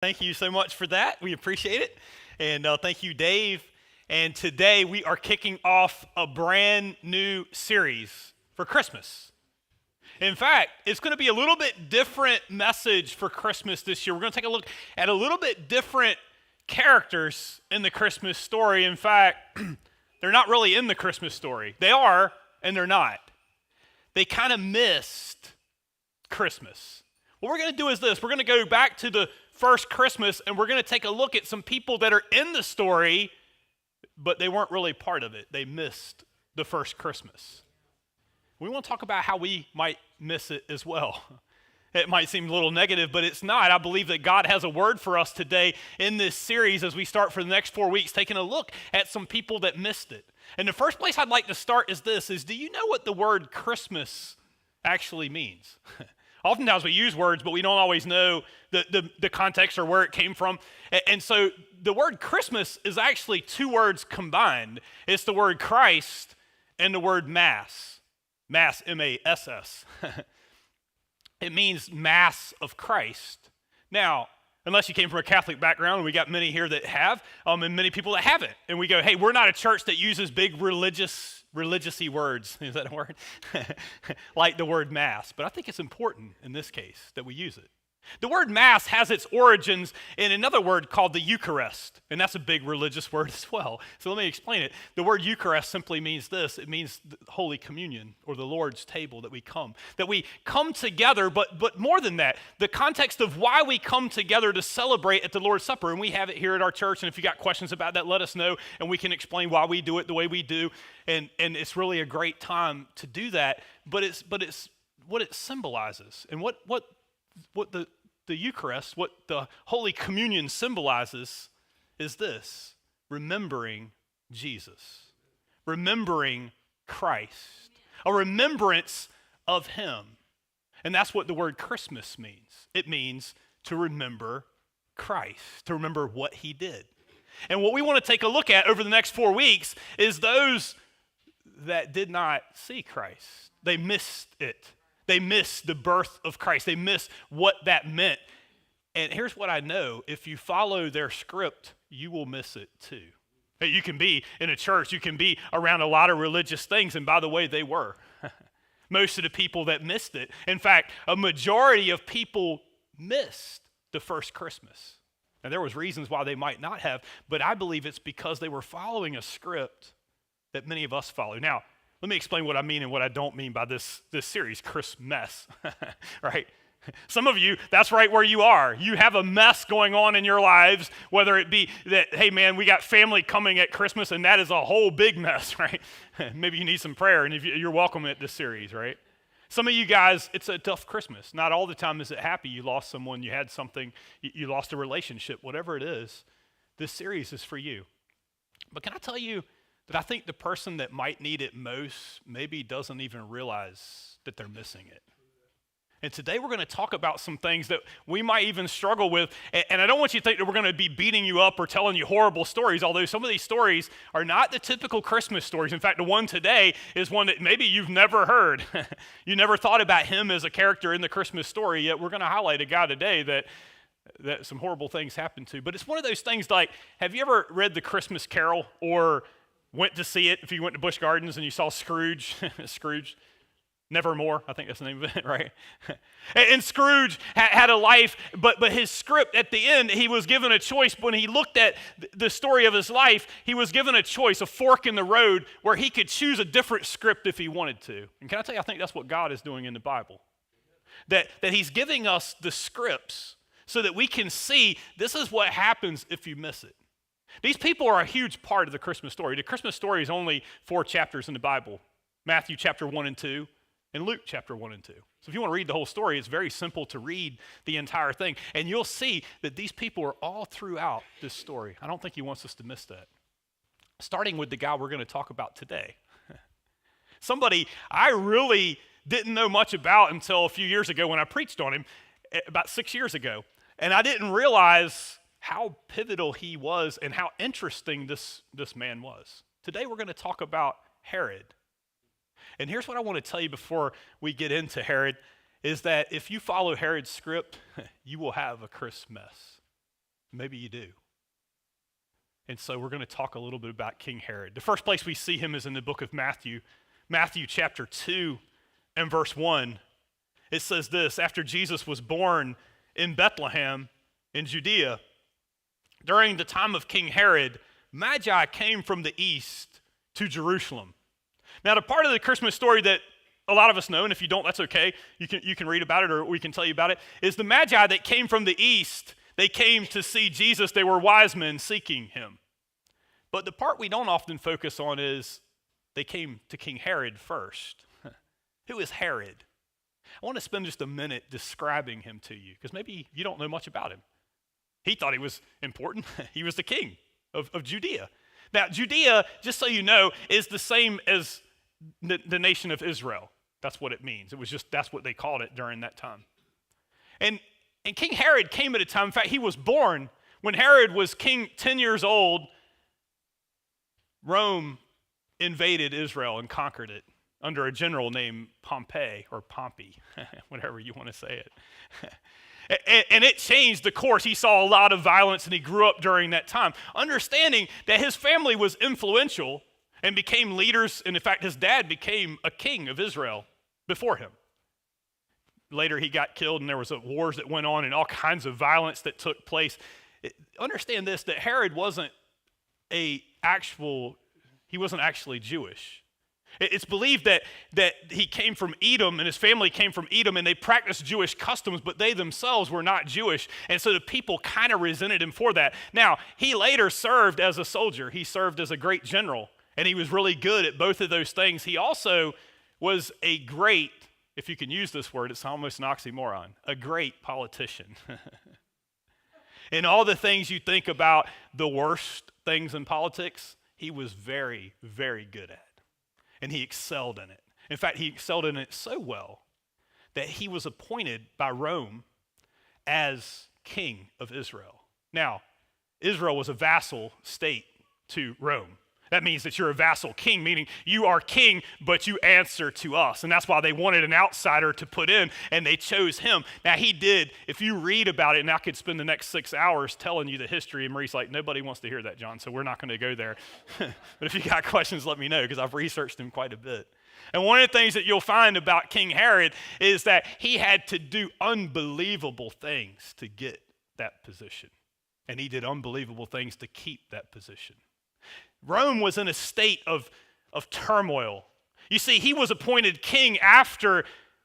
Thank you so much for that. We appreciate it. And thank you, Dave. And today we are kicking off a brand new series for Christmas. In fact, it's going to be a little bit different message for Christmas this year. We're going to take a look at a little bit different characters in the Christmas story. In fact, they're not really in the Christmas story. They are, and they're not. They kind of missed Christmas. What we're going to do is this. We're going to go back to the first Christmas, and we're going to take a look at some people that are in the story, but they weren't really part of it. They missed the first Christmas. We want to talk about how we might miss it as well. It might seem a little negative, but it's not. I believe that God has a word for us today in this series as we start for the next 4 weeks, taking a look at some people that missed it. And the first place I'd like to start is this, do you know what the word Christmas actually means? Oftentimes we use words, but we don't always know the context or where it came from. And so the word Christmas is actually two words combined. It's the word Christ and the word Mass. Mass, M-A-S-S. It means Mass of Christ. Now, unless you came from a Catholic background, and we got many here that have, and many people that haven't. And we go, hey, we're not a church that uses big religious-y words, is that a word? Like the word Mass. But I think it's important in this case that we use it. The word Mass has its origins in another word called the Eucharist, and that's a big religious word as well. So let me explain it. The word Eucharist simply means this. It means Holy Communion or the Lord's table that we come together, but more than that, the context of why we come together to celebrate at the Lord's Supper, and we have it here at our church, and if you got questions about that, let us know, and we can explain why we do it the way we do, and it's really a great time to do that, but it's what it symbolizes, and what the Eucharist, what the Holy Communion symbolizes is this: remembering Jesus, remembering Christ, a remembrance of Him. And that's what the word Christmas means. It means to remember Christ, to remember what He did. And what we want to take a look at over the next 4 weeks is those that did not see Christ. They missed it. They miss the birth of Christ. They miss what that meant. And here's what I know. If you follow their script, you will miss it too. You can be in a church. You can be around a lot of religious things. And by the way, they were. Most of the people that missed it. In fact, a majority of people missed the first Christmas. And there was reasons why they might not have. But I believe it's because they were following a script that many of us follow. Now, let me explain what I mean and what I don't mean by this series, Christmas, right? Some of you, that's right where you are. You have a mess going on in your lives, whether it be that, hey man, we got family coming at Christmas and that is a whole big mess, right? Maybe you need some prayer and you're welcome at this series, right? Some of you guys, it's a tough Christmas. Not all the time is it happy. You lost someone, you had something, you lost a relationship, whatever it is. This series is for you. But can I tell you, that I think the person that might need it most maybe doesn't even realize that they're missing it. And today we're going to talk about some things that we might even struggle with. And I don't want you to think that we're going to be beating you up or telling you horrible stories, although some of these stories are not the typical Christmas stories. In fact, the one today is one that maybe you've never heard. You never thought about him as a character in the Christmas story, yet we're going to highlight a guy today that some horrible things happened to. But it's one of those things like, have you ever read The Christmas Carol or went to see it if you went to Busch Gardens and you saw Scrooge, Nevermore, I think that's the name of it, right? And Scrooge had a life, but his script at the end, he was given a choice. When he looked at the story of his life, he was given a choice, a fork in the road, where he could choose a different script if he wanted to. And can I tell you, I think that's what God is doing in the Bible. That He's giving us the scripts so that we can see this is what happens if you miss it. These people are a huge part of the Christmas story. The Christmas story is only 4 chapters in the Bible. Matthew chapter 1 and 2, and Luke chapter 1 and 2. So if you want to read the whole story, it's very simple to read the entire thing. And you'll see that these people are all throughout this story. I don't think He wants us to miss that. Starting with the guy we're going to talk about today. Somebody I really didn't know much about until a few years ago when I preached on him, about 6 years ago. And I didn't realize how pivotal he was and how interesting this man was. Today we're going to talk about Herod. And here's what I want to tell you before we get into Herod, is that if you follow Herod's script, you will have a Christmas. Maybe you do. And so we're going to talk a little bit about King Herod. The first place we see him is in the book of Matthew, Matthew chapter 2 and verse 1. It says this: after Jesus was born in Bethlehem in Judea, during the time of King Herod, Magi came from the east to Jerusalem. Now, the part of the Christmas story that a lot of us know, and if you don't, that's okay. You can read about it, or we can tell you about it, is the Magi that came from the east. They came to see Jesus. They were wise men seeking him. But the part we don't often focus on is they came to King Herod first. Who is Herod? I want to spend just a minute describing him to you, because maybe you don't know much about him. He thought he was important. He was the king of Judea. Now, Judea, just so you know, is the same as the nation of Israel. That's what it means. That's what they called it during that time. And King Herod came at a time, in fact, he was born when Herod was king 10 years old. Rome invaded Israel and conquered it under a general named Pompey, or Pompey, whatever you want to say it. And it changed the course. He saw a lot of violence, and he grew up during that time, understanding that his family was influential and became leaders. And in fact, his dad became a king of Israel before him. Later, he got killed, and there was wars that went on and all kinds of violence that took place. Understand this, that Herod wasn't actually Jewish. It's believed that he came from Edom, and his family came from Edom, and they practiced Jewish customs, but they themselves were not Jewish, and so the people kind of resented him for that. Now, he later served as a soldier. He served as a great general, and he was really good at both of those things. He also was a great, if you can use this word, it's almost an oxymoron, a great politician. And all the things you think about the worst things in politics, he was very, very good at. And he excelled in it. In fact, he excelled in it so well that he was appointed by Rome as king of Israel. Now, Israel was a vassal state to Rome. That means that you're a vassal king, meaning you are king, but you answer to us. And that's why they wanted an outsider to put in, and they chose him. Now, he did, if you read about it, and I could spend the next 6 hours telling you the history, and Marie's like, nobody wants to hear that, John, so we're not going to go there. But if you got questions, let me know, because I've researched him quite a bit. And one of the things that you'll find about King Herod is that he had to do unbelievable things to get that position. And he did unbelievable things to keep that position. Rome was in a state of turmoil. You see, he was appointed king after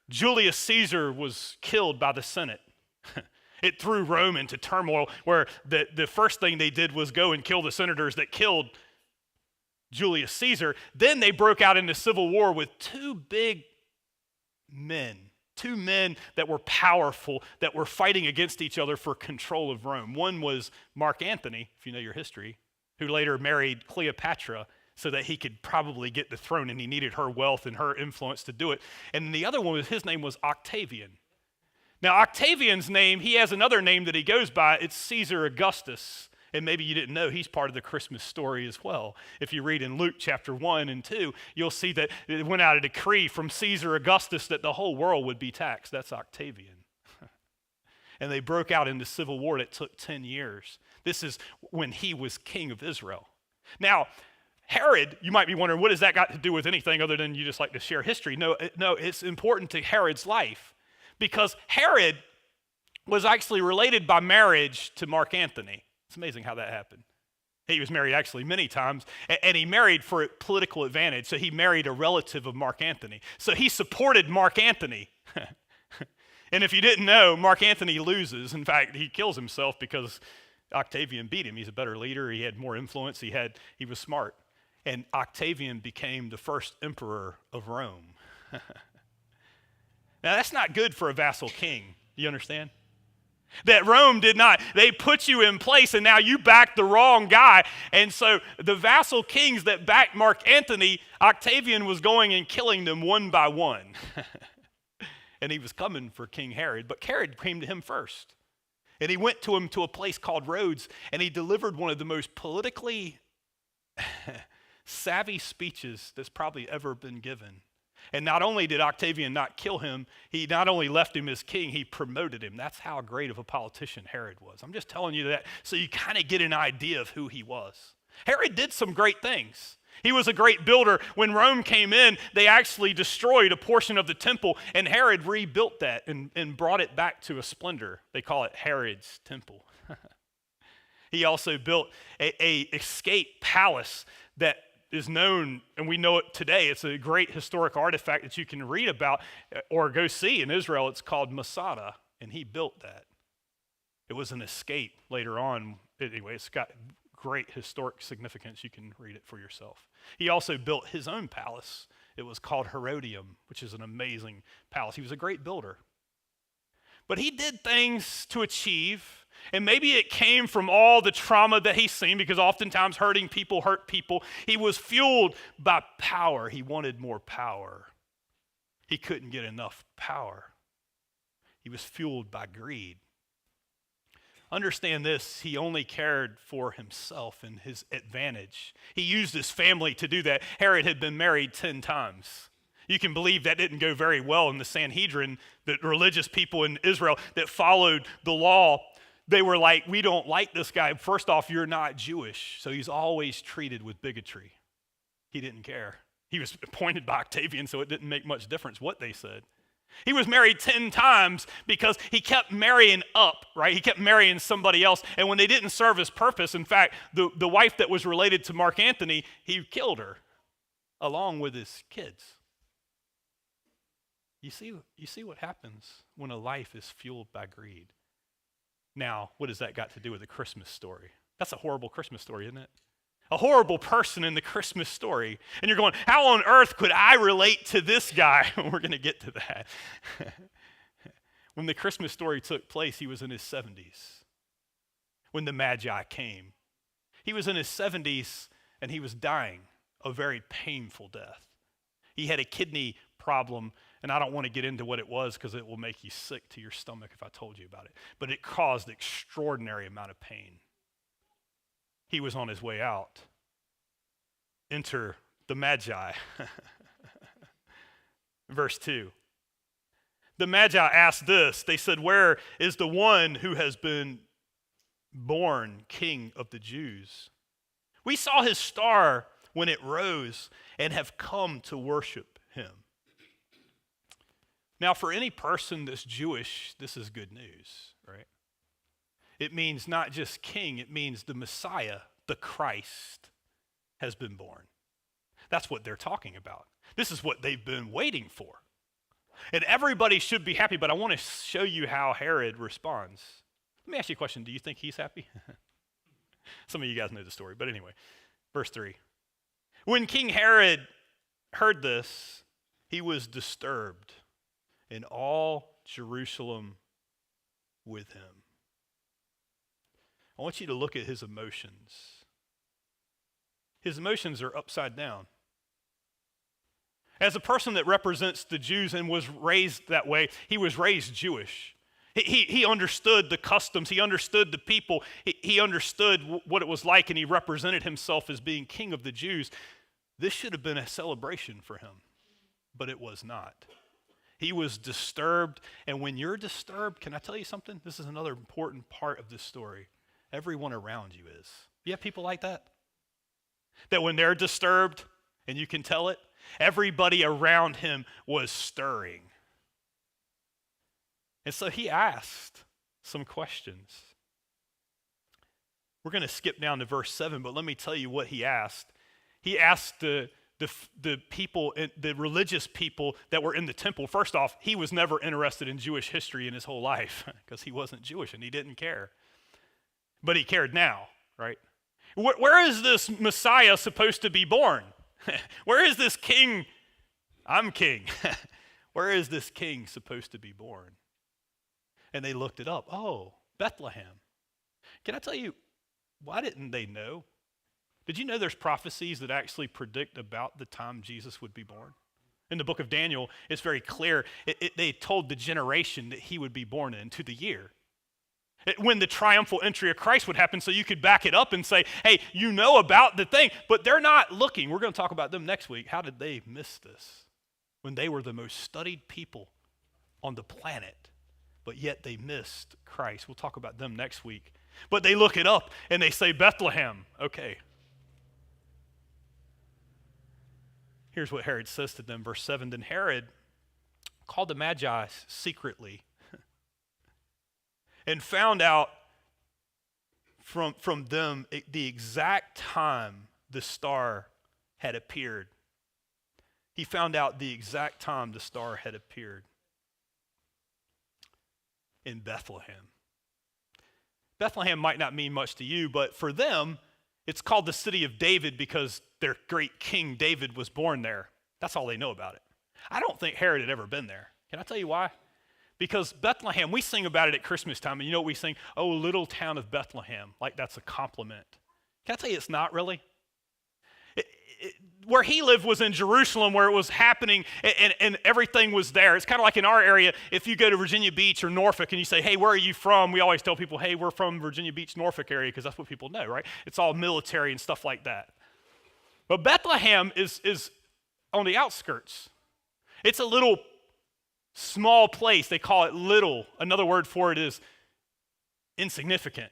Julius Caesar was killed by the Senate. It threw Rome into turmoil, where the first thing they did was go and kill the senators that killed Julius Caesar. Then they broke out into civil war with two men that were powerful, that were fighting against each other for control of Rome. One was Mark Antony, if you know your history, who later married Cleopatra so that he could probably get the throne, and he needed her wealth and her influence to do it. And the other one, his name was Octavian. Now, Octavian's name, he has another name that he goes by. It's Caesar Augustus. And maybe you didn't know he's part of the Christmas story as well. If you read in Luke chapter 1 and 2, you'll see that it went out a decree from Caesar Augustus that the whole world would be taxed. That's Octavian. And they broke out into civil war that took 10 years. This is when he was king of Israel. Now, Herod, you might be wondering, what has that got to do with anything other than you just like to share history? No, it's important to Herod's life, because Herod was actually related by marriage to Mark Antony. It's amazing how that happened. He was married actually many times, and he married for political advantage. So he married a relative of Mark Antony. So he supported Mark Antony. And if you didn't know, Mark Antony loses. In fact, he kills himself because Octavian beat him. He's a better leader. He had more influence. He was smart. And Octavian became the first emperor of Rome. Now, that's not good for a vassal king. You understand? That Rome did not. They put you in place, and now you backed the wrong guy. And so the vassal kings that backed Mark Antony, Octavian was going and killing them one by one. And he was coming for King Herod, but Herod came to him first. And he went to him to a place called Rhodes, and he delivered one of the most politically savvy speeches that's probably ever been given. And not only did Octavian not kill him, he not only left him as king, he promoted him. That's how great of a politician Herod was. I'm just telling you that so you kind of get an idea of who he was. Herod did some great things. He was a great builder. When Rome came in, they actually destroyed a portion of the temple, and Herod rebuilt that and brought it back to a splendor. They call it Herod's temple. He also built a escape palace that is known, and we know it today. It's a great historic artifact that you can read about or go see in Israel. It's called Masada, and he built that. It was an escape later on. Anyway, it's got great historic significance. You can read it for yourself. He also built his own palace. It was called Herodium, which is an amazing palace. He was a great builder. But he did things to achieve, and maybe it came from all the trauma that he's seen, because oftentimes hurting people hurt people. He was fueled by power. He wanted more power. He couldn't get enough power. He was fueled by greed. Understand this, he only cared for himself and his advantage. He used his family to do that. Herod had been married 10 times. You can believe that didn't go very well in the Sanhedrin. The religious people in Israel that followed the law, they were like, we don't like this guy. First off, you're not Jewish. So he's always treated with bigotry. He didn't care. He was appointed by Octavian, so it didn't make much difference what they said. He was married 10 times because he kept marrying up, right? He kept marrying somebody else. And when they didn't serve his purpose, in fact, the wife that was related to Mark Antony, he killed her along with his kids. You see what happens when a life is fueled by greed. Now, what has that got to do with the Christmas story? That's a horrible Christmas story, isn't it? A horrible person in the Christmas story. And you're going, how on earth could I relate to this guy? We're going to get to that. When the Christmas story took place, he was in his 70s. When the Magi came. He was in his 70s and he was dying a very painful death. He had a kidney problem, and I don't want to get into what it was because it will make you sick to your stomach if I told you about it. But it caused extraordinary amount of pain. He was on his way out. Enter the Magi. Verse 2. The Magi asked this. They said, where is the one who has been born King of the Jews? We saw his star when it rose and have come to worship him. Now, for any person that's Jewish, this is good news, right? It means not just king, it means the Messiah, the Christ, has been born. That's what they're talking about. This is what they've been waiting for. And everybody should be happy, but I want to show you how Herod responds. Let me ask you a question. Do you think he's happy? Some of you guys know the story, but anyway, verse 3. When King Herod heard this, he was disturbed, and all Jerusalem with him. I want you to look at his emotions. His emotions are upside down. As a person that represents the Jews and was raised that way, he was raised Jewish. He understood the customs. He understood the people. He understood what it was like, and he represented himself as being king of the Jews. This should have been a celebration for him, but it was not. He was disturbed, and when you're disturbed, can I tell you something? This is another important part of this story. Everyone around you is. You have people like that? That when they're disturbed, and you can tell it, everybody around him was stirring. And so he asked some questions. We're going to skip down to verse 7, but let me tell you what he asked. He asked the people, the religious people that were in the temple. First off, he was never interested in Jewish history in his whole life because he wasn't Jewish and he didn't care. But he cared now, right? Where is this Messiah supposed to be born? Where is this king? I'm king. Where is this king supposed to be born? And they looked it up. Oh, Bethlehem. Can I tell you, why didn't they know? Did you know there's prophecies that actually predict about the time Jesus would be born? In the book of Daniel, it's very clear. They told the generation that he would be born into the year. When the triumphal entry of Christ would happen, so you could back it up and say, hey, you know about the thing, but they're not looking. We're going to talk about them next week. How did they miss this? when they were the most studied people on the planet, but yet they missed Christ. We'll talk about them next week. But they look it up and they say Bethlehem. Okay. Here's what Herod says to them, verse 7. Then Herod called the Magi secretly and found out from them the exact time the star had appeared. He found out the exact time the star had appeared in Bethlehem. Bethlehem might not mean much to you, but for them, it's called the city of David because their great king David was born there. That's all they know about it. I don't think Herod had ever been there. Can I tell you why? Because Bethlehem, we sing about it at Christmas time, and you know what we sing? Oh, little town of Bethlehem, like that's a compliment. Can I tell you it's not really? Where he lived was in Jerusalem, where it was happening, and everything was there. It's kind of like in our area, if you go to Virginia Beach or Norfolk and you say, hey, where are you from? We always tell people, hey, we're from Virginia Beach, Norfolk area, because that's what people know, right? It's all military and stuff like that. But Bethlehem is on the outskirts. It's a little small place. They call it little. Another word for it is insignificant,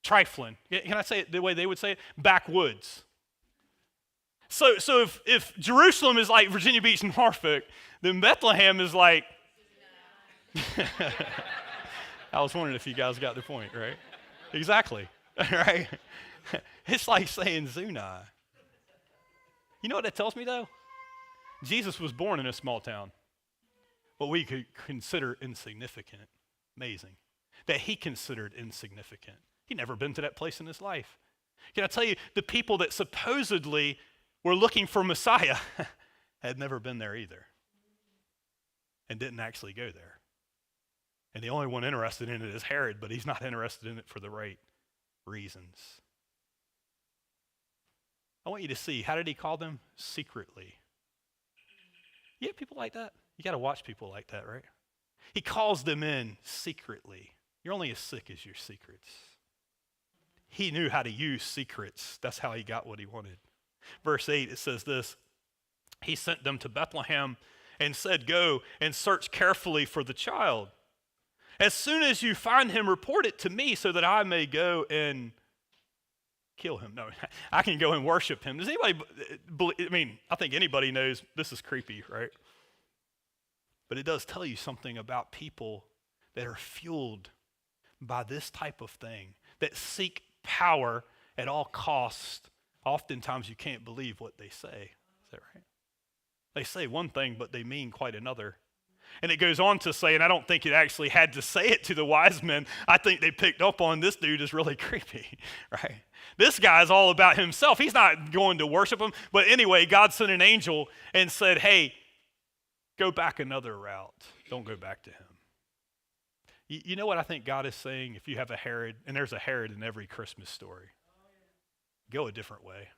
trifling. Can I say it the way they would say it? Backwoods. So if Jerusalem is like Virginia Beach and Norfolk, then Bethlehem is like, I was wondering if you guys got the point, right? Exactly, right? It's like saying Zuni. You know what that tells me though? Jesus was born in a small town, what we could consider insignificant. Amazing. That he considered insignificant. He'd never been to that place in his life. Can I tell you, the people that supposedly were looking for Messiah had never been there either and didn't actually go there. And the only one interested in it is Herod, but he's not interested in it for the right reasons. I want you to see, how did he call them? Secretly. You have people like that? You got to watch people like that, right? He calls them in secretly. You're only as sick as your secrets. He knew how to use secrets. That's how he got what he wanted. Verse 8, it says this. He sent them to Bethlehem and said, go and search carefully for the child. As soon as you find him, report it to me so that I may go and kill him. No, I can go and worship him. Does anybody believe? I mean, I think anybody knows this is creepy, right? But it does tell you something about people that are fueled by this type of thing, that seek power at all costs. Oftentimes you can't believe what they say. Is that right? They say one thing, but they mean quite another. And it goes on to say, and I don't think it actually had to say it to the wise men. I think they picked up on this dude is really creepy, right? This guy's all about himself. He's not going to worship him. But anyway, God sent an angel and said, hey, go back another route. Don't go back to him. You know what I think God is saying? If you have a Herod, and there's a Herod in every Christmas story, go a different way.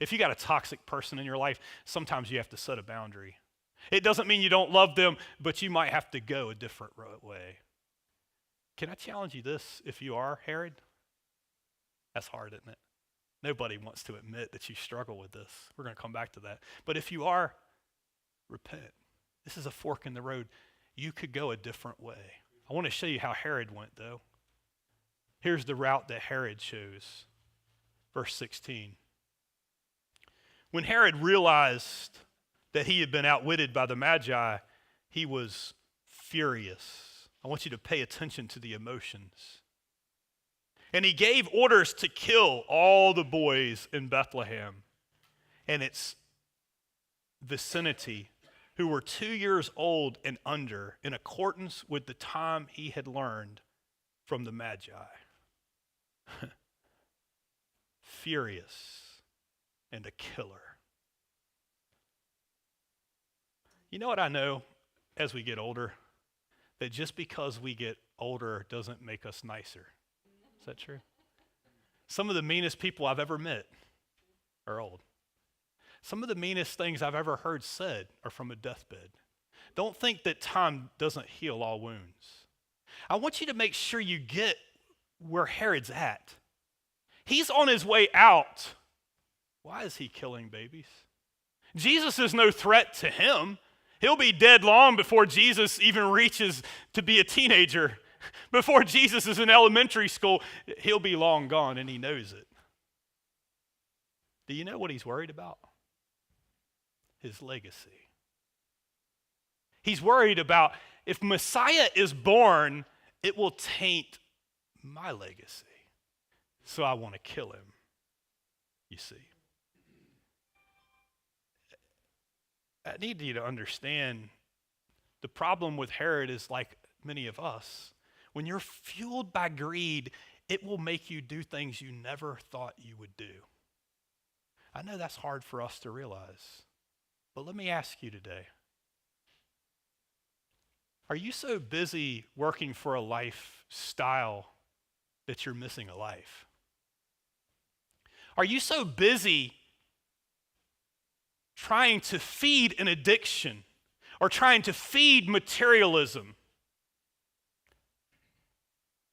If you got a toxic person in your life, sometimes you have to set a boundary. It doesn't mean you don't love them, but you might have to go a different way. Can I challenge you this? If you are Herod, that's hard, isn't it? Nobody wants to admit that you struggle with this. We're going to come back to that. But if you are, repent. This is a fork in the road. You could go a different way. I want to show you how Herod went, though. Here's the route that Herod chose. Verse 16. When Herod realized that he had been outwitted by the Magi, he was furious. I want you to pay attention to the emotions. And he gave orders to kill all the boys in Bethlehem and its vicinity who were 2 years old and under, in accordance with the time he had learned from the Magi. Furious and a killer. You know what I know as we get older? That just because we get older doesn't make us nicer. Is that true? Some of the meanest people I've ever met are old. Some of the meanest things I've ever heard said are from a deathbed. Don't think that time doesn't heal all wounds. I want you to make sure you get where Herod's at. He's on his way out. Why is he killing babies? Jesus is no threat to him. He'll be dead long before Jesus even reaches to be a teenager. Before Jesus is in elementary school, he'll be long gone, and he knows it. Do you know what he's worried about? His legacy. He's worried about if Messiah is born, it will taint my legacy. So I want to kill him, you see. I need you to understand the problem with Herod is like many of us. When you're fueled by greed, it will make you do things you never thought you would do. I know that's hard for us to realize, but let me ask you today. Are you so busy working for a lifestyle that you're missing a life? Are you so busy trying to feed an addiction or trying to feed materialism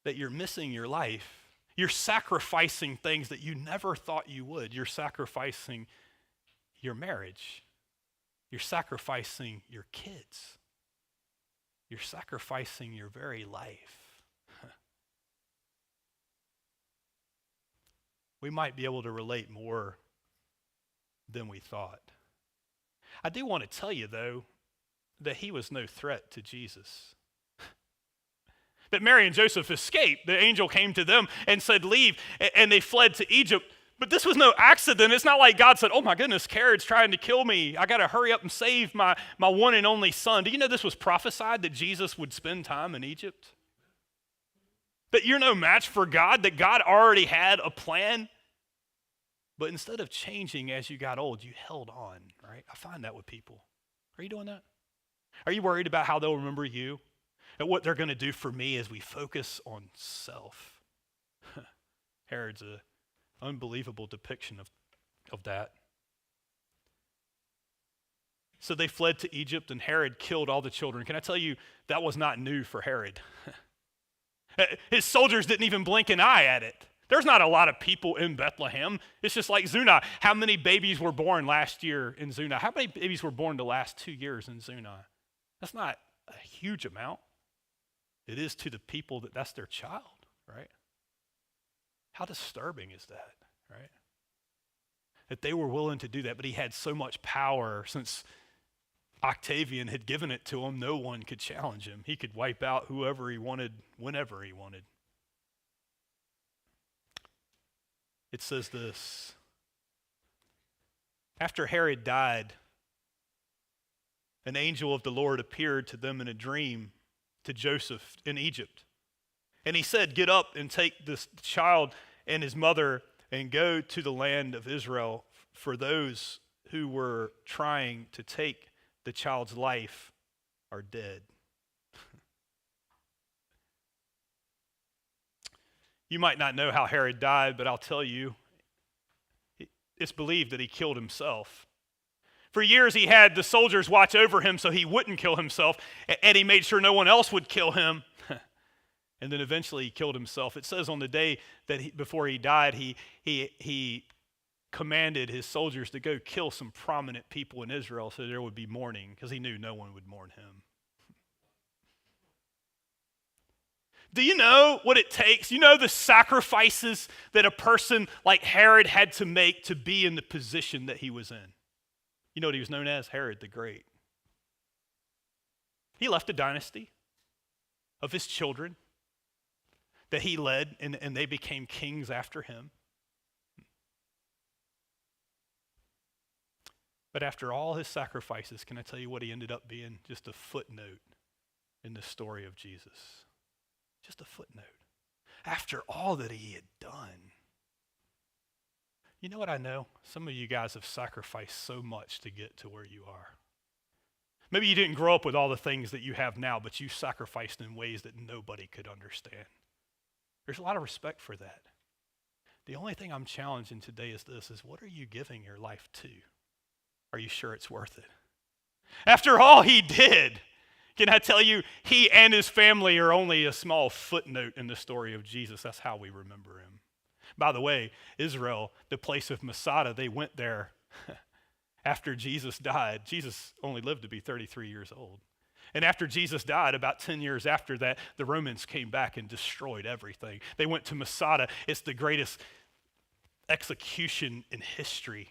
that you're missing your life? You're sacrificing things that you never thought you would. You're sacrificing your marriage. You're sacrificing your kids. You're sacrificing your very life. We might be able to relate more than we thought. I do want to tell you, though, that he was no threat to Jesus. That Mary and Joseph escaped. The angel came to them and said, leave, and they fled to Egypt. But this was no accident. It's not like God said, oh my goodness, Herod's trying to kill me. I got to hurry up and save my one and only son. Do you know this was prophesied that Jesus would spend time in Egypt? That you're no match for God, that God already had a plan. But instead of changing as you got old, you held on, right? I find that with people. Are you doing that? Are you worried about how they'll remember you? And what they're going to do for me as we focus on self? Herod's an unbelievable depiction of that. So they fled to Egypt, and Herod killed all the children. Can I tell you, that was not new for Herod. His soldiers didn't even blink an eye at it. There's not a lot of people in Bethlehem. It's just like Zunah. How many babies were born last year in Zunah? How many babies were born the last 2 years in Zunah? That's not a huge amount. It is to the people that's their child, right? How disturbing is that, right? That they were willing to do that, but he had so much power since Octavian had given it to him, no one could challenge him. He could wipe out whoever he wanted, whenever he wanted. It says this: after Herod died, an angel of the Lord appeared to them in a dream to Joseph in Egypt. And he said, get up and take this child and his mother and go to the land of Israel, for those who were trying to take the child's life are dead. You might not know how Herod died, but I'll tell you, it's believed that he killed himself. For years, he had the soldiers watch over him so he wouldn't kill himself, and he made sure no one else would kill him. And then eventually he killed himself. It says on the day that before he died, he commanded his soldiers to go kill some prominent people in Israel so there would be mourning, because he knew no one would mourn him. Do you know what it takes? You know the sacrifices that a person like Herod had to make to be in the position that he was in? You know what he was known as? Herod the Great. He left a dynasty of his children that he led, and they became kings after him. But after all his sacrifices, can I tell you what he ended up being? Just a footnote in the story of Jesus. Just a footnote. After all that he had done. You know what I know? Some of you guys have sacrificed so much to get to where you are. Maybe you didn't grow up with all the things that you have now, but you sacrificed in ways that nobody could understand. There's a lot of respect for that. The only thing I'm challenging today is this, is what are you giving your life to? Are you sure it's worth it? After all he did, can I tell you, he and his family are only a small footnote in the story of Jesus. That's how we remember him. By the way, Israel, the place of Masada, they went there After Jesus died, Jesus only lived to be 33 years old. And after Jesus died, about 10 years after that, the Romans came back and destroyed everything. They went to Masada. It's the greatest execution in history.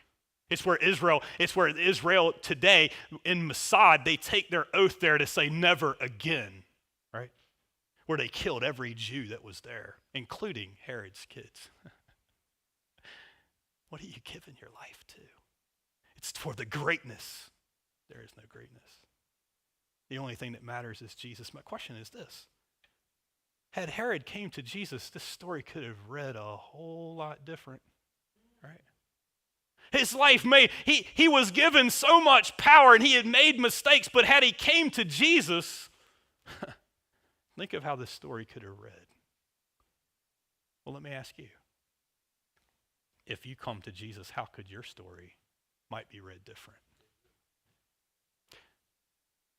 It's where Israel today in Masada, they take their oath there to say never again, right? Where they killed every Jew that was there, including Herod's kids. What are you giving your life to? It's for the greatness. There is no greatness. The only thing that matters is Jesus. My question is this. Had Herod came to Jesus, this story could have read a whole lot different, right? His life he was given so much power and he had made mistakes, but had he came to Jesus, think of how this story could have read. Well, let me ask you. If you come to Jesus, how could your story might be read different?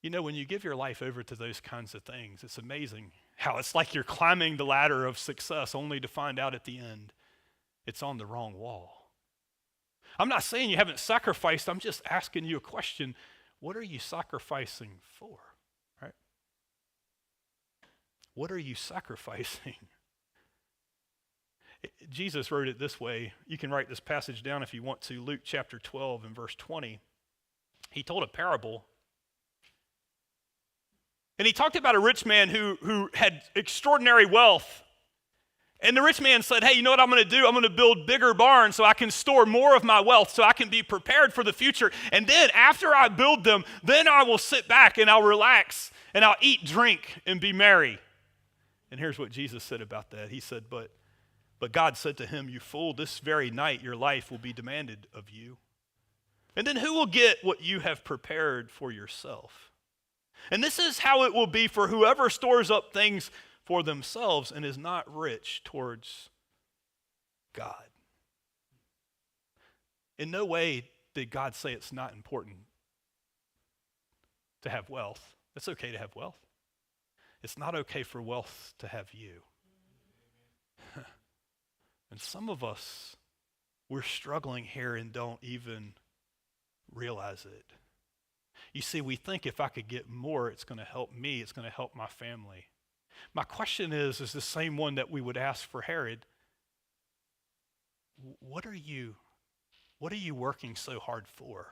You know, when you give your life over to those kinds of things, it's amazing how it's like you're climbing the ladder of success only to find out at the end it's on the wrong wall. I'm not saying you haven't sacrificed. I'm just asking you a question. What are you sacrificing for, right? What are you sacrificing? Jesus wrote it this way. You can write this passage down if you want to. Luke chapter 12 and verse 20. He told a parable. And he talked about a rich man who had extraordinary wealth. And the rich man said, hey, you know what I'm going to do? I'm going to build bigger barns so I can store more of my wealth, so I can be prepared for the future. And then after I build them, then I will sit back and I'll relax and I'll eat, drink, and be merry. And here's what Jesus said about that. He said, but God said to him, you fool, this very night your life will be demanded of you. And then who will get what you have prepared for yourself? And this is how it will be for whoever stores up things for themselves and is not rich towards God. In no way did God say it's not important to have wealth. It's okay to have wealth. It's not okay for wealth to have you. And some of us, we're struggling here and don't even realize it. You see, we think if I could get more, it's going to help me, it's going to help my family. My question is the same one that we would ask for Herod. What are you working so hard for?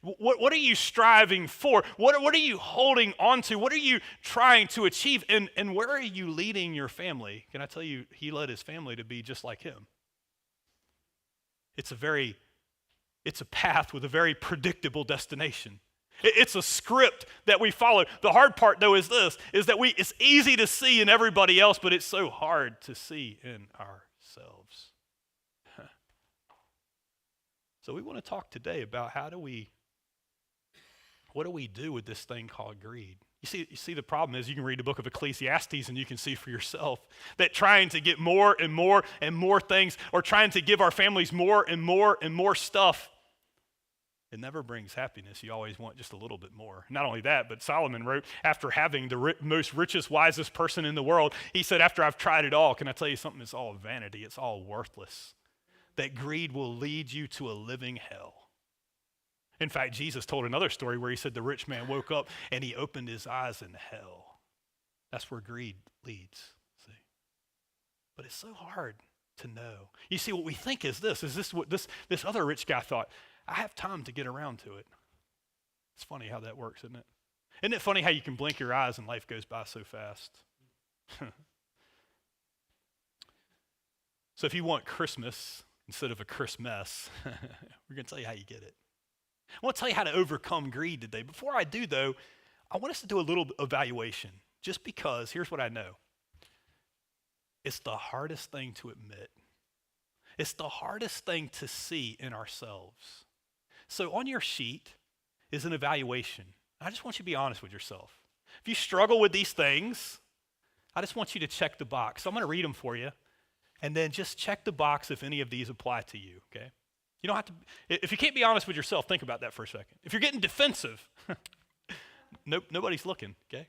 What are you striving for? What are you holding on to? What are you trying to achieve? And where are you leading your family? Can I tell you, he led his family to be just like him. It's a path with a very predictable destination. It's a script that we follow. The hard part, though, is that it's easy to see in everybody else, but it's so hard to see in ourselves. So we want to talk today about what do we do with this thing called greed? You see, the problem is you can read the book of Ecclesiastes and you can see for yourself that trying to get more and more and more things, or trying to give our families more and more and more stuff, it never brings happiness. You always want just a little bit more. Not only that, but Solomon wrote, after having the most richest, wisest person in the world, he said, after I've tried it all, can I tell you something? It's all vanity. It's all worthless. That greed will lead you to a living hell. In fact, Jesus told another story where he said the rich man woke up and he opened his eyes in hell. That's where greed leads, see? But it's so hard to know. You see, what we think is this what this other rich guy thought? I have time to get around to it. It's funny how that works, isn't it? Isn't it funny how you can blink your eyes and life goes by so fast? So if you want Christmas instead of a Christmas, we're going to tell you how you get it. I want to tell you how to overcome greed today. Before I do, though, I want us to do a little evaluation, just because here's what I know. It's the hardest thing to admit. It's the hardest thing to see in ourselves. So on your sheet is an evaluation. I just want you to be honest with yourself. If you struggle with these things, I just want you to check the box. So I'm going to read them for you, and then just check the box if any of these apply to you, okay? You don't have to, if you can't be honest with yourself, think about that for a second. If you're getting defensive, nobody's looking, okay?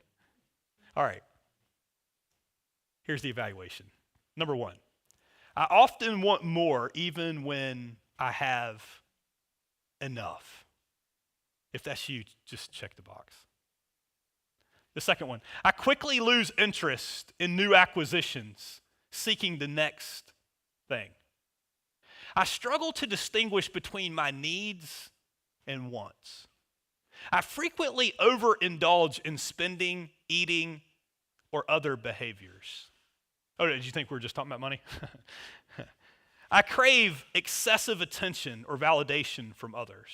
All right. Here's the evaluation. Number one, I often want more even when I have enough. If that's you, just check the box. The second one, I quickly lose interest in new acquisitions, seeking the next thing. I struggle to distinguish between my needs and wants. I frequently overindulge in spending, eating, or other behaviors. Oh, did you think we were just talking about money? I crave excessive attention or validation from others.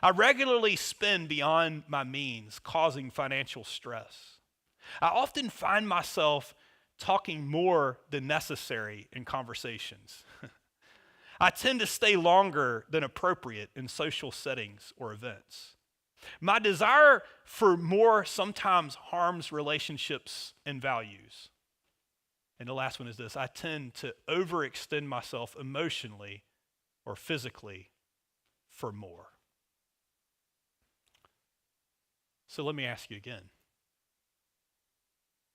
I regularly spend beyond my means, causing financial stress. I often find myself talking more than necessary in conversations. I tend to stay longer than appropriate in social settings or events. My desire for more sometimes harms relationships and values. And the last one is this: I tend to overextend myself emotionally or physically for more. So let me ask you again.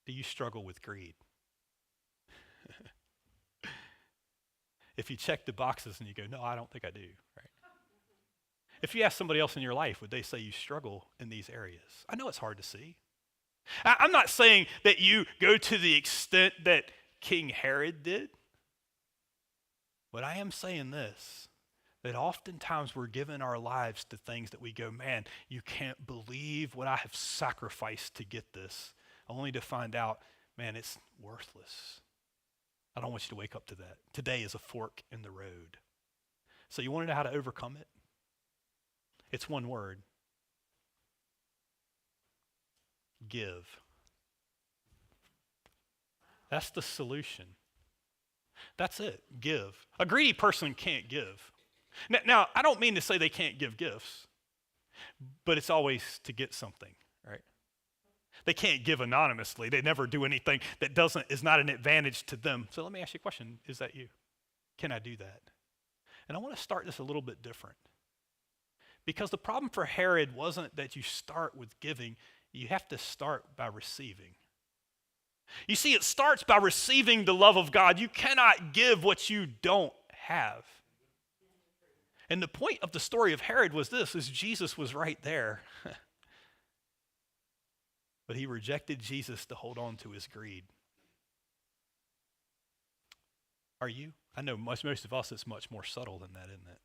Do you struggle with greed? If you check the boxes and you go, no, I don't think I do, right? If you ask somebody else in your life, would they say you struggle in these areas? I know it's hard to see. I'm not saying that you go to the extent that King Herod did, but I am saying this, that oftentimes we're giving our lives to things that we go, man, you can't believe what I have sacrificed to get this, only to find out, man, it's worthless. I don't want you to wake up to that. Today is a fork in the road. So you want to know how to overcome it? It's one word. Give. That's the solution. That's it. Give. A greedy person can't give. Now, I don't mean to say they can't give gifts, but it's always to get something, right? They can't give anonymously. They never do anything that is not an advantage to them. So let me ask you a question. Is that you? Can I do that? And I want to start this a little bit different. Because the problem for Herod wasn't that you start with giving. You have to start by receiving. You see, it starts by receiving the love of God. You cannot give what you don't have. And the point of the story of Herod was this, is Jesus was right there. But he rejected Jesus to hold on to his greed. Are you? I know most of us, it's much more subtle than that, isn't it?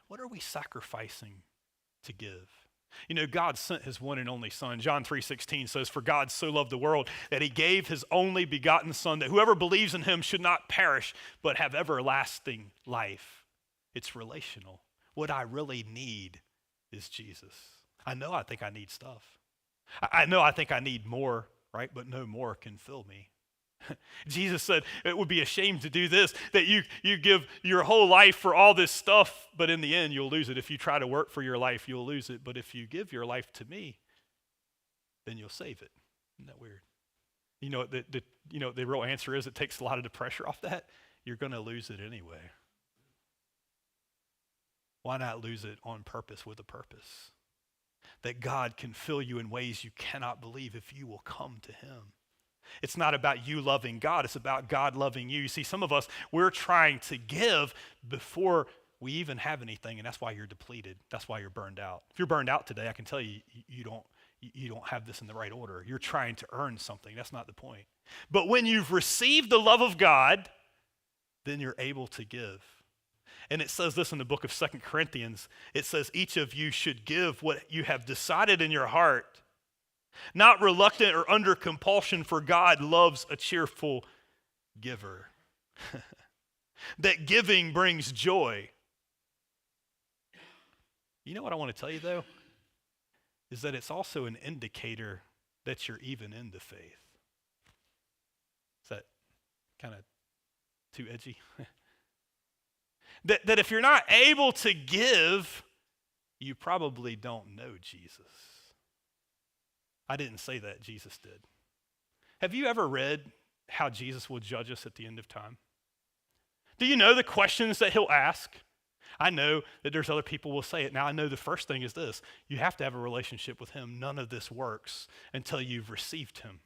What are we sacrificing to give? You know, God sent his one and only son. John 3:16 says, for God so loved the world that he gave his only begotten son, that whoever believes in him should not perish, but have everlasting life. It's relational. What I really need is Jesus. I think I need stuff. I think I need more, right? But no more can fill me. Jesus said it would be a shame to do this, that you give your whole life for all this stuff, but in the end you'll lose it. If you try to work for your life, you'll lose it. But if you give your life to me, then you'll save it. Isn't that weird? You know, the real answer is it takes a lot of the pressure off that. You're going to lose it anyway. Why not lose it on purpose with a purpose? That God can fill you in ways you cannot believe if you will come to him. It's not about you loving God. It's about God loving you. You see, some of us, we're trying to give before we even have anything, and that's why you're depleted. That's why you're burned out. If you're burned out today, I can tell you, you don't have this in the right order. You're trying to earn something. That's not the point. But when you've received the love of God, then you're able to give. And it says this in the book of 2 Corinthians. It says, each of you should give what you have decided in your heart, not reluctant or under compulsion, for God loves a cheerful giver. That giving brings joy. You know what I want to tell you, though? Is that it's also an indicator that you're even in the faith. Is that kind of too edgy? That if you're not able to give, you probably don't know Jesus. I didn't say that, Jesus did. Have you ever read how Jesus will judge us at the end of time? Do you know the questions that he'll ask? I know that there's other people who will say it. Now I know the first thing is this: you have to have a relationship with him. None of this works until you've received him.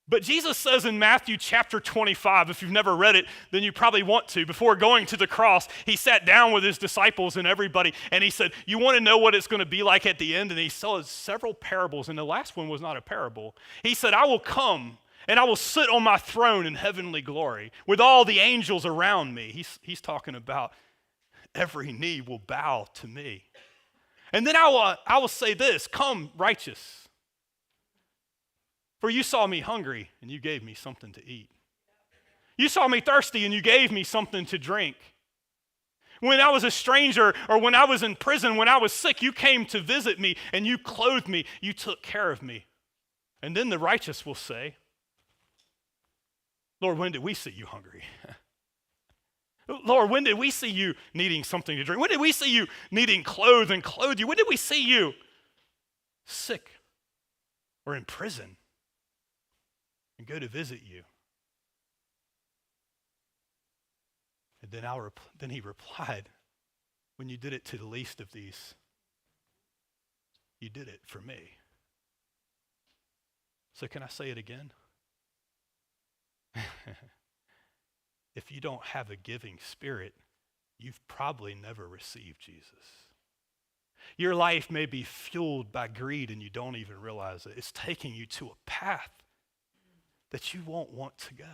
But Jesus says in Matthew chapter 25, if you've never read it, then you probably want to. Before going to the cross, he sat down with his disciples and everybody, and he said, you want to know what it's going to be like at the end? And he saw several parables, and the last one was not a parable. He said, I will come, and I will sit on my throne in heavenly glory with all the angels around me. He's talking about every knee will bow to me. And then I will say this, come righteous. For you saw me hungry, and you gave me something to eat. You saw me thirsty, and you gave me something to drink. When I was a stranger, or when I was in prison, when I was sick, you came to visit me, and you clothed me. You took care of me. And then the righteous will say, Lord, when did we see you hungry? Lord, when did we see you needing something to drink? When did we see you needing clothes and clothe you? When did we see you sick or in prison and go to visit you? And then he replied, when you did it to the least of these, you did it for me. So can I say it again? If you don't have a giving spirit, you've probably never received Jesus. Your life may be fueled by greed and you don't even realize it. It's taking you to a path that you won't want to go.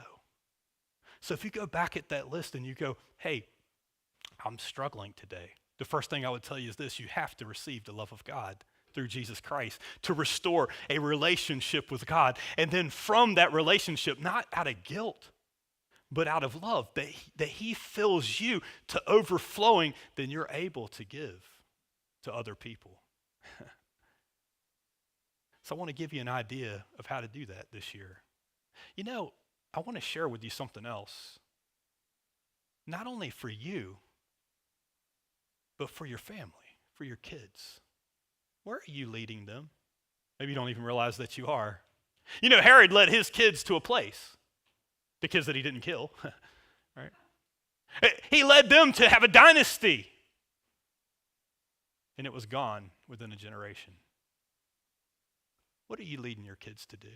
So if you go back at that list and you go, hey, I'm struggling today, the first thing I would tell you is this: you have to receive the love of God through Jesus Christ to restore a relationship with God. And then from that relationship, not out of guilt, but out of love, that he fills you to overflowing, then you're able to give to other people. So I want to give you an idea of how to do that this year. You know, I want to share with you something else. Not only for you, but for your family, for your kids. Where are you leading them? Maybe you don't even realize that you are. You know, Herod led his kids to a place, the kids that he didn't kill, right? He led them to have a dynasty, and it was gone within a generation. What are you leading your kids to do?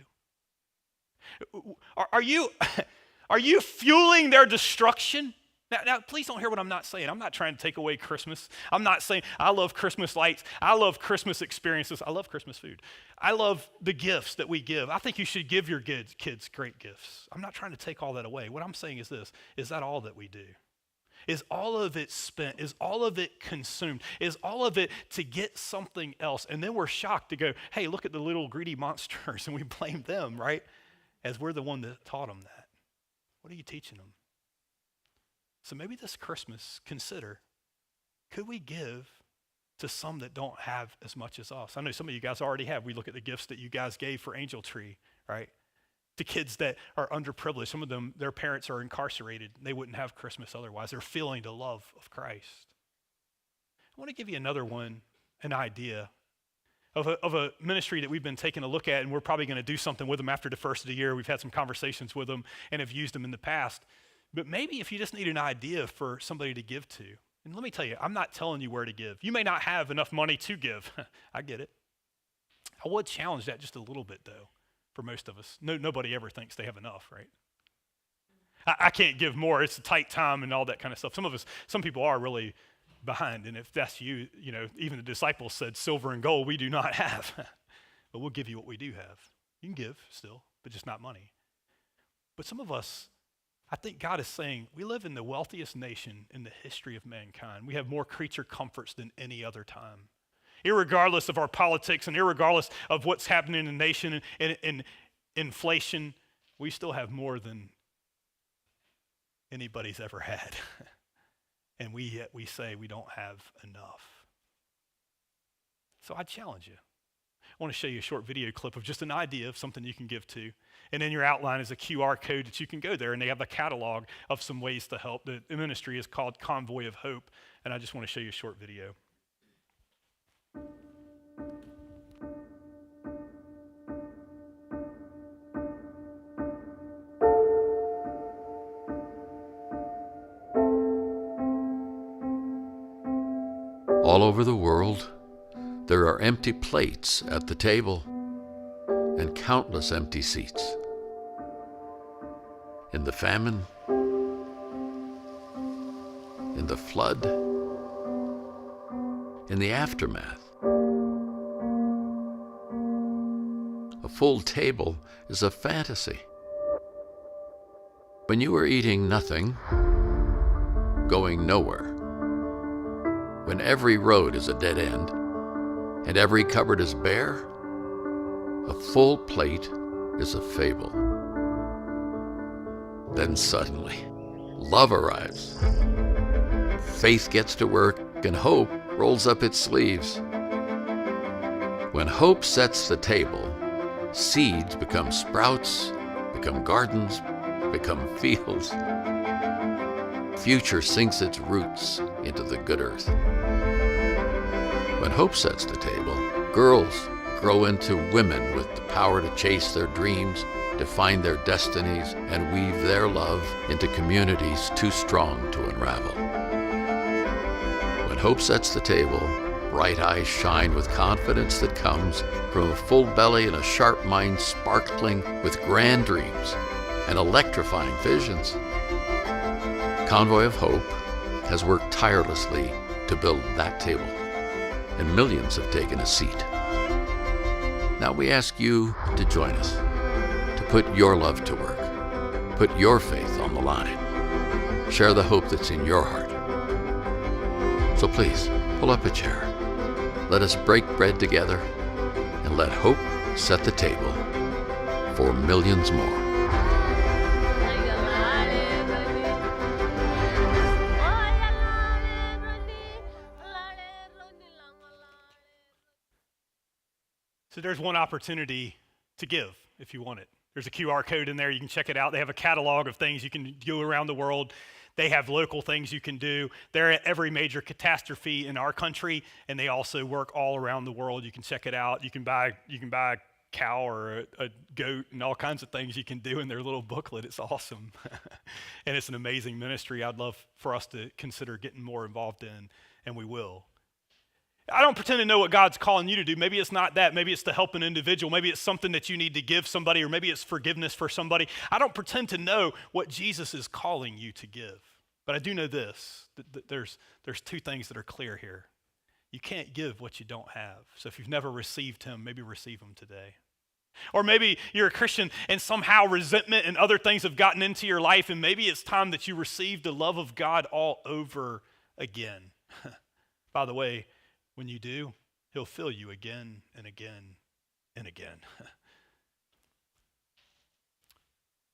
Are you fueling their destruction? Now, please don't hear what I'm not saying. I'm not trying to take away Christmas. I'm not saying I love Christmas lights. I love Christmas experiences. I love Christmas food. I love the gifts that we give. I think you should give your kids great gifts. I'm not trying to take all that away. What I'm saying is this: is that all that we do? Is all of it spent? Is all of it consumed? Is all of it to get something else? And then we're shocked to go, hey, look at the little greedy monsters, and we blame them, right? As we're the one that taught them that. What are you teaching them? So maybe this Christmas, consider, could we give to some that don't have as much as us? I know some of you guys already have. We look at the gifts that you guys gave for Angel Tree, right? To kids that are underprivileged. Some of them, their parents are incarcerated. They wouldn't have Christmas otherwise. They're feeling the love of Christ. I want to give you another one, an idea of a ministry that we've been taking a look at, and we're probably going to do something with them after the first of the year. We've had some conversations with them and have used them in the past. But maybe if you just need an idea for somebody to give to, and let me tell you, I'm not telling you where to give. You may not have enough money to give. I get it. I would challenge that just a little bit, though, for most of us. Nobody ever thinks they have enough, right? I can't give more. It's a tight time and all that kind of stuff. Some people are really behind, and if that's you, you know, even the disciples said, silver and gold we do not have, but we'll give you what we do have. You can give still, but just not money. But some of us, I think God is saying, we live in the wealthiest nation in the history of mankind. We have more creature comforts than any other time. Irregardless of our politics and irregardless of what's happening in the nation and inflation, we still have more than anybody's ever had. And we say we don't have enough. So I challenge you. I want to show you a short video clip of just an idea of something you can give to. And in your outline is a QR code that you can go there, and they have a catalog of some ways to help. The ministry is called Convoy of Hope, and I just want to show you a short video. All over the world, there are empty plates at the table and countless empty seats. in the famine, in the flood, in the aftermath. A full table is a fantasy. When you are eating nothing, going nowhere, when every road is a dead end and every cupboard is bare, a full plate is a fable. Then suddenly, love arrives. Faith gets to work and hope rolls up its sleeves. When hope sets the table, seeds become sprouts, become gardens, become fields. Future sinks its roots into the good earth. When hope sets the table, girls grow into women with the power to chase their dreams, define their destinies, and weave their love into communities too strong to unravel. When hope sets the table, bright eyes shine with confidence that comes from a full belly and a sharp mind sparkling with grand dreams and electrifying visions. Convoy of Hope has worked tirelessly to build that table, and millions have taken a seat. Now we ask you to join us, to put your love to work, put your faith on the line, share the hope that's in your heart. So please, pull up a chair. Let us break bread together and let hope set the table for millions more. So there's one opportunity to give if you want it. There's a QR code in there. You can check it out. They have a catalog of things you can do around the world. They have local things you can do. They're at every major catastrophe in our country, and they also work all around the world. You can check it out. You can buy a cow or a goat and all kinds of things you can do in their little booklet. It's awesome. And it's an amazing ministry I'd love for us to consider getting more involved in, and we will. I don't pretend to know what God's calling you to do. Maybe it's not that. Maybe it's to help an individual. Maybe it's something that you need to give somebody, or maybe it's forgiveness for somebody. I don't pretend to know what Jesus is calling you to give. But I do know this, that there's two things that are clear here. You can't give what you don't have. So if you've never received him, maybe receive him today. Or maybe you're a Christian and somehow resentment and other things have gotten into your life, and maybe it's time that you receive the love of God all over again. By the way, when you do, he'll fill you again and again and again.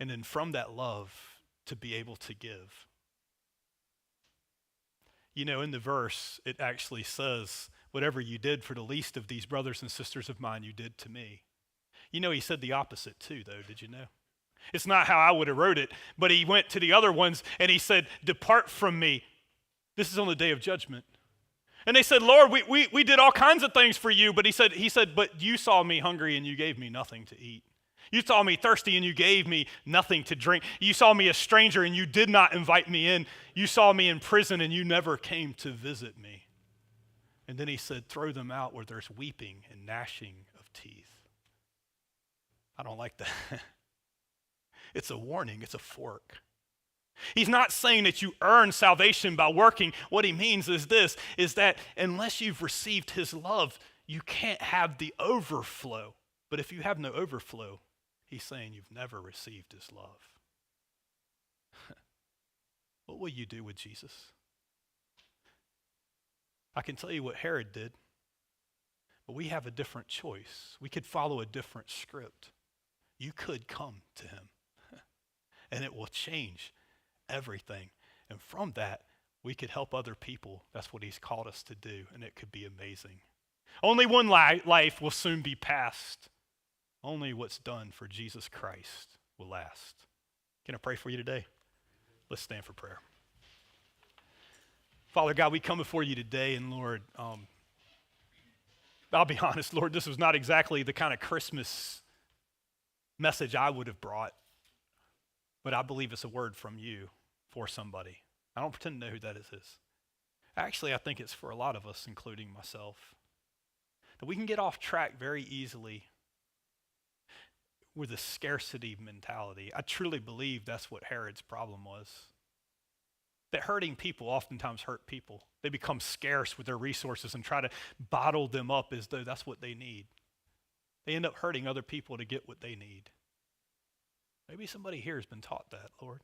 And then from that love, to be able to give. You know, in the verse, it actually says, whatever you did for the least of these brothers and sisters of mine, you did to me. You know, he said the opposite too, though, did you know? It's not how I would have wrote it, but he went to the other ones and he said, depart from me. This is on the day of judgment. And they said, Lord, we did all kinds of things for you. But he said, but you saw me hungry and you gave me nothing to eat. You saw me thirsty and you gave me nothing to drink. You saw me a stranger and you did not invite me in. You saw me in prison and you never came to visit me. And then he said, throw them out where there's weeping and gnashing of teeth. I don't like that. It's a warning. It's a fork. He's not saying that you earn salvation by working. What he means is this, is that unless you've received his love, you can't have the overflow. But if you have no overflow, he's saying you've never received his love. What will you do with Jesus? I can tell you what Herod did, but we have a different choice. We could follow a different script. You could come to him, and it will change everything. And from that, we could help other people. That's what he's called us to do, and it could be amazing. Only one life will soon be passed. Only what's done for Jesus Christ will last. Can I pray for you today? Let's stand for prayer. Father God, we come before you today, and Lord, I'll be honest, Lord, this was not exactly the kind of Christmas message I would have brought. But I believe it's a word from you for somebody. I don't pretend to know who that is. Actually, I think it's for a lot of us, including myself. That we can get off track very easily with a scarcity mentality. I truly believe that's what Herod's problem was. That hurting people oftentimes hurt people. They become scarce with their resources and try to bottle them up as though that's what they need. They end up hurting other people to get what they need. Maybe somebody here has been taught that, Lord.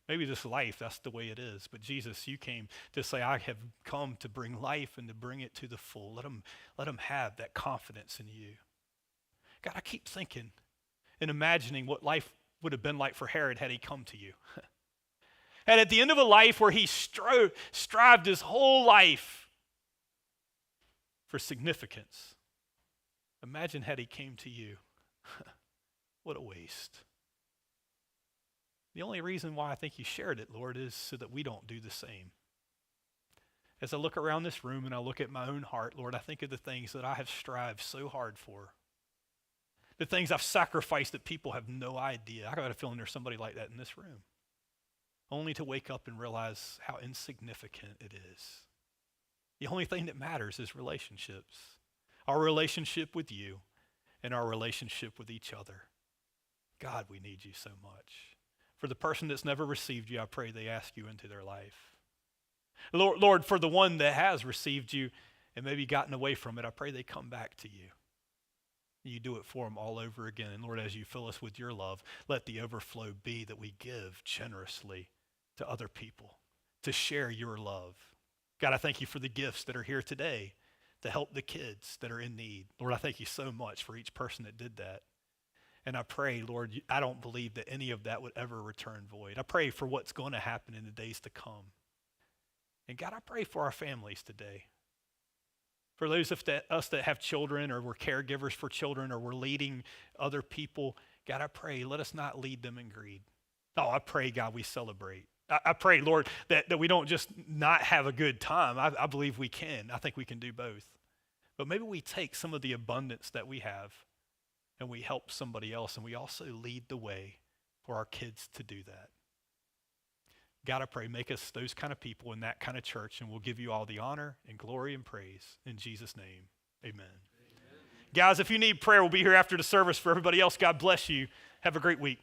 Maybe this life, that's the way it is. But Jesus, you came to say, I have come to bring life and to bring it to the full. Let them have that confidence in you. God, I keep thinking and imagining what life would have been like for Herod had he come to you. And at the end of a life where he strived his whole life for significance, imagine had he came to you. What a waste. The only reason why I think you shared it, Lord, is so that we don't do the same. As I look around this room and I look at my own heart, Lord, I think of the things that I have strived so hard for. The things I've sacrificed that people have no idea. I got a feeling there's somebody like that in this room. Only to wake up and realize how insignificant it is. The only thing that matters is relationships. Our relationship with you and our relationship with each other. God, we need you so much. For the person that's never received you, I pray they ask you into their life. Lord, for the one that has received you and maybe gotten away from it, I pray they come back to you. You do it for them all over again. And Lord, as you fill us with your love, let the overflow be that we give generously to other people, to share your love. God, I thank you for the gifts that are here today to help the kids that are in need. Lord, I thank you so much for each person that did that. And I pray, Lord, I don't believe that any of that would ever return void. I pray for what's going to happen in the days to come. And God, I pray for our families today. For those of us that have children or we're caregivers for children or we're leading other people, God, I pray, let us not lead them in greed. Oh, I pray, God, we celebrate. I pray, Lord, that we don't just not have a good time. I believe we can. I think we can do both. But maybe we take some of the abundance that we have and we help somebody else, and we also lead the way for our kids to do that. God, I pray, make us those kind of people in that kind of church, and we'll give you all the honor and glory and praise. In Jesus' name, amen. Guys, if you need prayer, we'll be here after the service. For everybody else, God bless you. Have a great week.